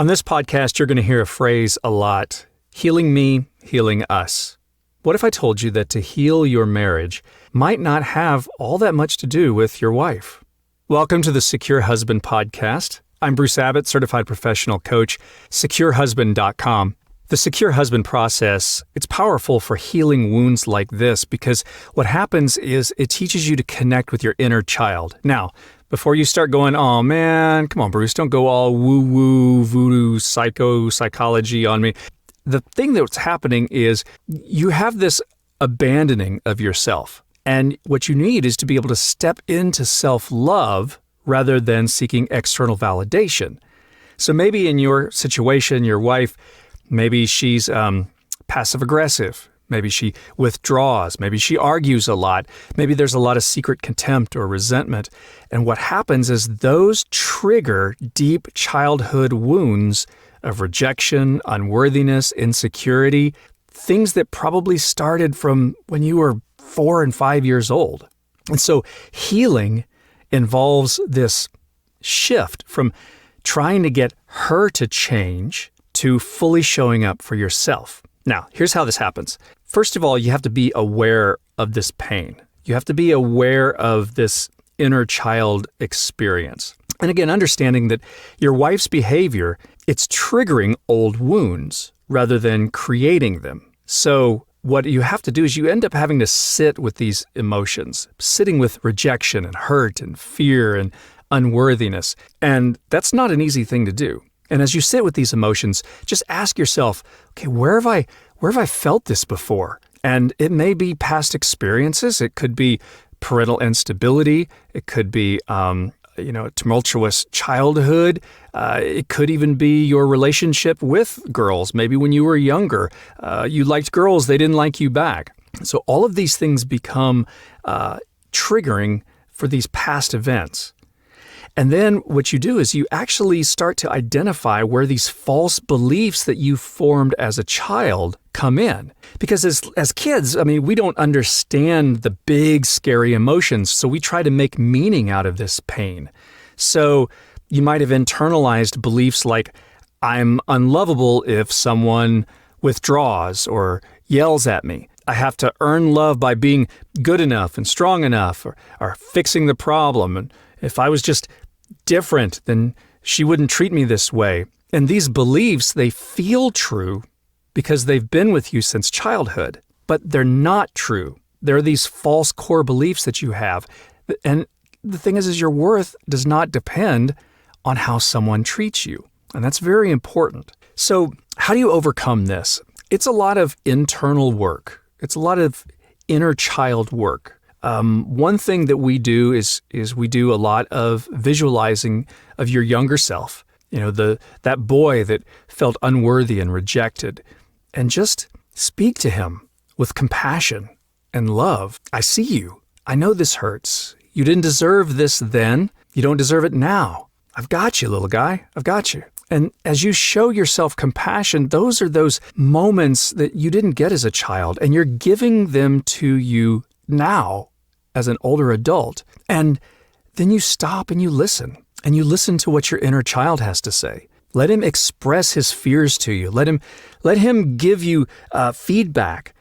On this podcast, you're going to hear a phrase a lot: healing me, healing us. What if I told you that to heal your marriage might not have all that much to do with your wife? Welcome to the Secure Husband Podcast. I'm Bruce Abbott, certified professional coach, securehusband.com. The Secure Husband process, it's powerful for healing wounds like this because what happens is it teaches you to connect with your inner child. Now, before you start going, oh man, come on, Bruce, don't go all woo-woo, voodoo, psychology on me. The thing that's happening is you have this abandoning of yourself. And what you need is to be able to step into self-love rather than seeking external validation. So maybe in your situation, your wife, maybe she's passive-aggressive. Maybe she withdraws. Maybe she argues a lot. Maybe there's a lot of secret contempt or resentment. And what happens is those trigger deep childhood wounds of rejection, unworthiness, insecurity, things that probably started from when you were 4 and 5 years old. And so healing involves this shift from trying to get her to change to fully showing up for yourself. Now, here's how this happens. First of all, you have to be aware of this pain. You have to be aware of this inner child experience. And again, understanding that your wife's behavior, it's triggering old wounds rather than creating them. So what you have to do is you end up having to sit with these emotions, sitting with rejection and hurt and fear and unworthiness. And that's not an easy thing to do. And as you sit with these emotions, just ask yourself, okay, where have I felt this before? And it may be past experiences. It could be parental instability. It could be, tumultuous childhood. It could even be your relationship with girls. Maybe when you were younger, you liked girls, they didn't like you back. So all of these things become triggering for these past events. And then what you do is you actually start to identify where these false beliefs that you formed as a child come in. Because as kids, we don't understand the big, scary emotions, so we try to make meaning out of this pain. So you might have internalized beliefs like, I'm unlovable if someone withdraws or yells at me. I have to earn love by being good enough and strong enough or fixing the problem. And if I was just different, then she wouldn't treat me this way. And these beliefs, they feel true because they've been with you since childhood, but they're not true. They're these false core beliefs that you have. And the thing is your worth does not depend on how someone treats you. And that's very important. So how do you overcome this? It's a lot of internal work. It's a lot of inner child work. One thing that we do is we do a lot of visualizing of your younger self, that boy that felt unworthy and rejected, and just speak to him with compassion and love. I see you. I know this hurts. You didn't deserve this then. You don't deserve it now. I've got you, little guy. I've got you. And as you show yourself compassion, those are those moments that you didn't get as a child, and you're giving them to you now as an older adult. And then you stop and you listen to what your inner child has to say. Let him express his fears to you. Let him give you feedback.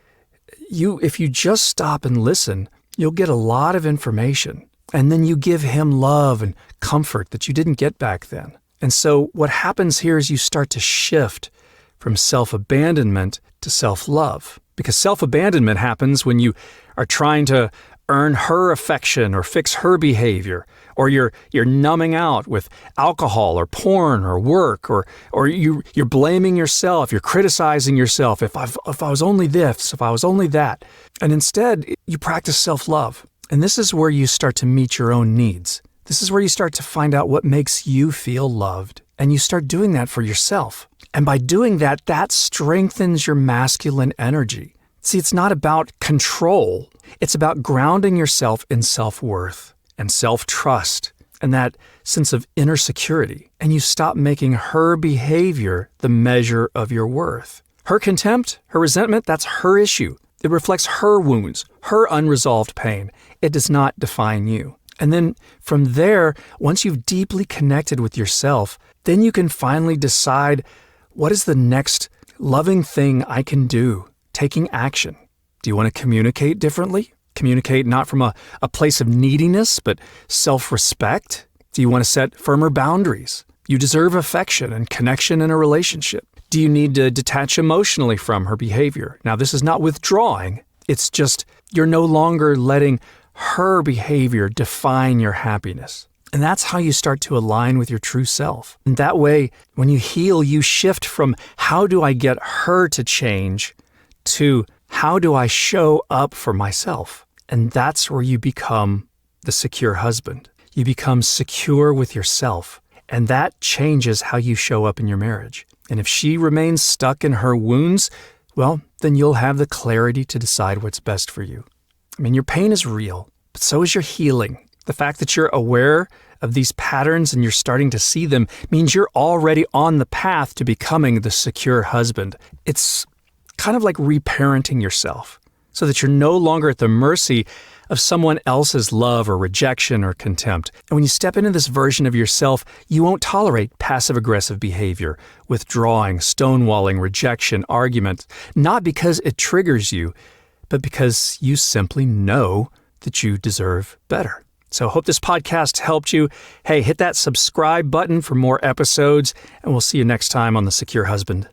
If you just stop and listen, you'll get a lot of information. And then you give him love and comfort that you didn't get back then. And so what happens here is you start to shift from self-abandonment to self-love. Because self-abandonment happens when you are trying to earn her affection or fix her behavior, or you're numbing out with alcohol or porn or work, or you're blaming yourself, you're criticizing yourself. If I was only this, if I was only that. And instead, you practice self-love. And this is where you start to meet your own needs. This is where you start to find out what makes you feel loved. And you start doing that for yourself. And by doing that, that strengthens your masculine energy. See, it's not about control. It's about grounding yourself in self-worth and self-trust and that sense of inner security. And you stop making her behavior the measure of your worth. Her contempt, her resentment, that's her issue. It reflects her wounds, her unresolved pain. It does not define you. And then from there, once you've deeply connected with yourself, then you can finally decide, what is the next loving thing I can do? Taking action. Do you want to communicate differently? Communicate not from a place of neediness, but self-respect? Do you want to set firmer boundaries? You deserve affection and connection in a relationship. Do you need to detach emotionally from her behavior? Now, this is not withdrawing. It's just you're no longer letting her behavior define your happiness. And that's how you start to align with your true self. And that way, when you heal, you shift from how do I get her to change to how do I show up for myself? And that's where you become the secure husband. You become secure with yourself. And that changes how you show up in your marriage. And if she remains stuck in her wounds, well, then you'll have the clarity to decide what's best for you. I mean, your pain is real, but so is your healing. The fact that you're aware of these patterns and you're starting to see them means you're already on the path to becoming the secure husband. It's kind of like reparenting yourself so that you're no longer at the mercy of someone else's love or rejection or contempt. And when you step into this version of yourself, you won't tolerate passive-aggressive behavior, withdrawing, stonewalling, rejection, argument, not because it triggers you, but because you simply know that you deserve better. So I hope this podcast helped you. Hey, hit that subscribe button for more episodes, and we'll see you next time on The Secure Husband.